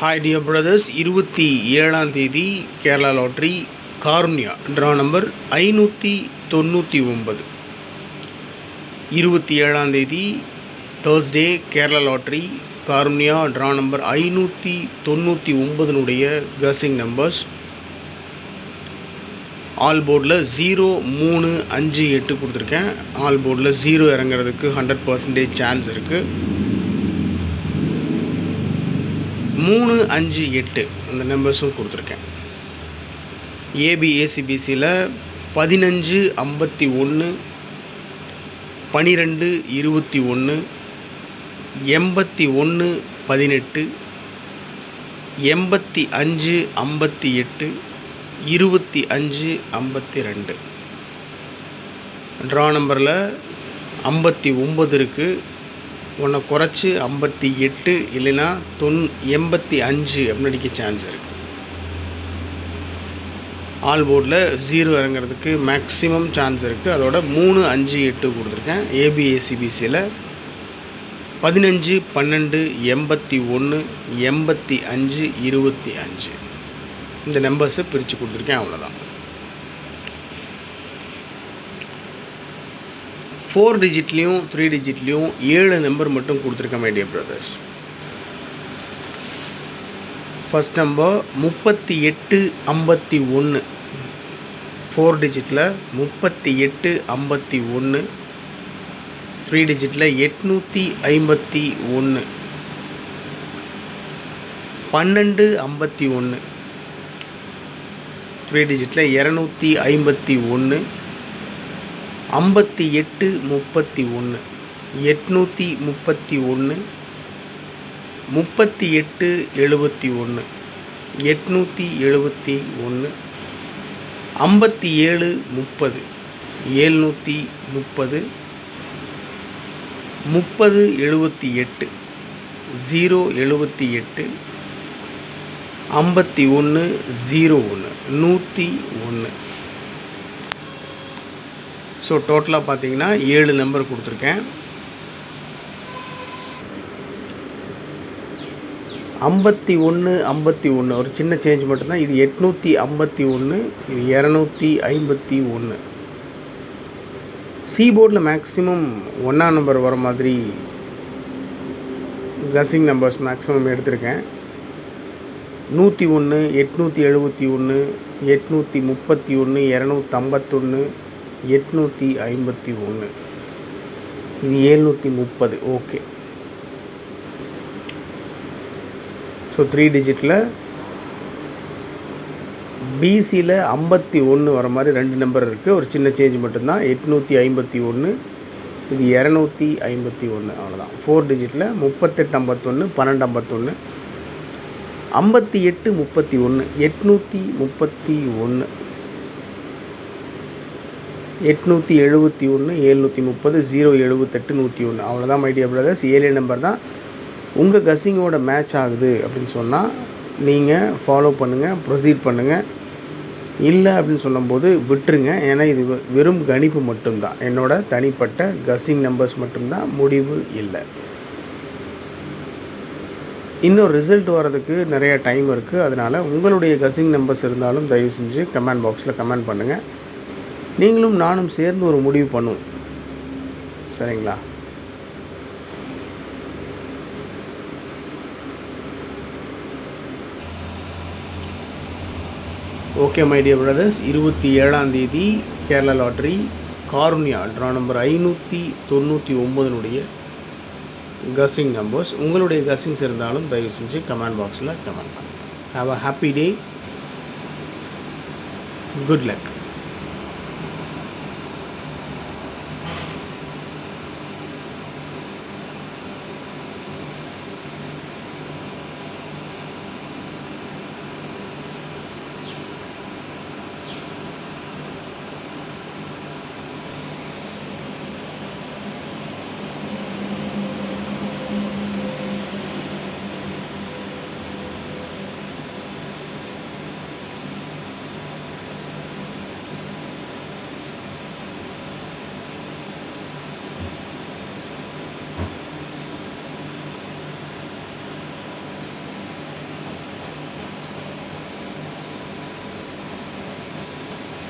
Hi dear brothers, 27ஆம் தேதி Kerala lottery Karunya draw number 599. 27ஆம் தேதி Thursday Kerala lottery Karunya draw number 599 guessing numbers. All போர்டில் 0, 3, 5, 8 கொடுத்துருக்கேன். ஆல் போர்டில் 0 இறங்குறதுக்கு 100% சான்ஸ் இருக்குது. 3, 5, 8 அந்த நம்பர்ஸும் கொடுத்துருக்கேன். ஏபிஏசிபிசியில் 15, 51, 12, 21, 81, 18, 85, 58, 25, 52. ட்ரா நம்பரில் 59 இருக்குது. ஒன்றை குறைச்சி 58 இல்லைன்னா 85 அப்படின்னு அடிக்க சான்ஸ் இருக்குது. ஆல் போர்டில் 0 இறங்குறதுக்கு மேக்ஸிமம் சான்ஸ் இருக்குது. அதோட 3, 5, 8 கொடுத்துருக்கேன். ஏபிஏசிபிசியில் 15, 12, 81, 85, 25 இந்த நம்பர்ஸை பிரித்து கொடுத்துருக்கேன். அவ்வளோதான். 4 டிஜிட்லேயும் 3 டிஜிட்லேயும் 7 நம்பர் மட்டும் கொடுத்துருக்கேன் my dear brothers. First number 38, 51. 4 டிஜிட்டில் 38, 51. 3 டிஜிட்டில் 851. 12, 51. 3 டிஜிட்டில் 251. 58, 31. 831. 38, 71. 871. 57, 30. 730. 30, 78. 078. 51, 01. 101. So டோட்டலாக பார்த்தீங்கன்னா 7 நம்பர் கொடுத்துருக்கேன். 51, 51 ஒரு சின்ன சேஞ்ச் மட்டும்தான். இது 851, இது 251. சி போர்டில் மேக்ஸிமம் 1ஆம் நம்பர் வர மாதிரி கசிங் நம்பர்ஸ் மேக்ஸிமம் எடுத்திருக்கேன். 101, 871, 831, 251, 851. இது 730. ஓகே. ஸோ 3 டிஜிட்டில் பிசியில் 51 வர மாதிரி 2 நம்பர் இருக்குது. ஒரு சின்ன சேஞ்ச் மட்டும்தான். 851, இது 251. அவ்வளோதான். 4 டிஜிட்டில் 38, 51, 12, 51, 58, 31, 831, 871, 730, 078, 101. அவ்வளோதான் மை டியர் பிரதர்ஸ். 7 நம்பர் தான். உங்கள் கசிங்கோட மேட்ச் ஆகுது அப்படின்னு சொன்னால் நீங்கள் ஃபாலோ பண்ணுங்கள், ப்ரொசீட் பண்ணுங்கள். இல்லை அப்படின்னு சொல்லும்போது விட்டுருங்க. ஏன்னா இது வெறும் கணிப்பு மட்டும்தான். என்னோட தனிப்பட்ட கசிங் நம்பர்ஸ் மட்டும்தான், முடிவு இல்லை. இன்னும் ரிசல்ட் வர்றதுக்கு நிறைய டைம் இருக்குது. அதனால் உங்களுடைய கசிங் நம்பர்ஸ் இருந்தாலும் தயவு செஞ்சு கமெண்ட் பாக்ஸில் கமெண்ட் பண்ணுங்கள். நீங்களும் நானும் சேர்ந்து ஒரு முடிவு பண்ணுவோம். சரிங்களா? ஓகே மை டியர் பிரதர்ஸ், 27ஆம் தேதி Kerala lottery Karunya draw number 599 guessing numbers. உங்களுடைய கசிங்ஸ் இருந்தாலும் தயவு செஞ்சு கமெண்ட் பாக்ஸில் கமெண்ட் பண்ணுங்கள். Have a happy day. Good luck.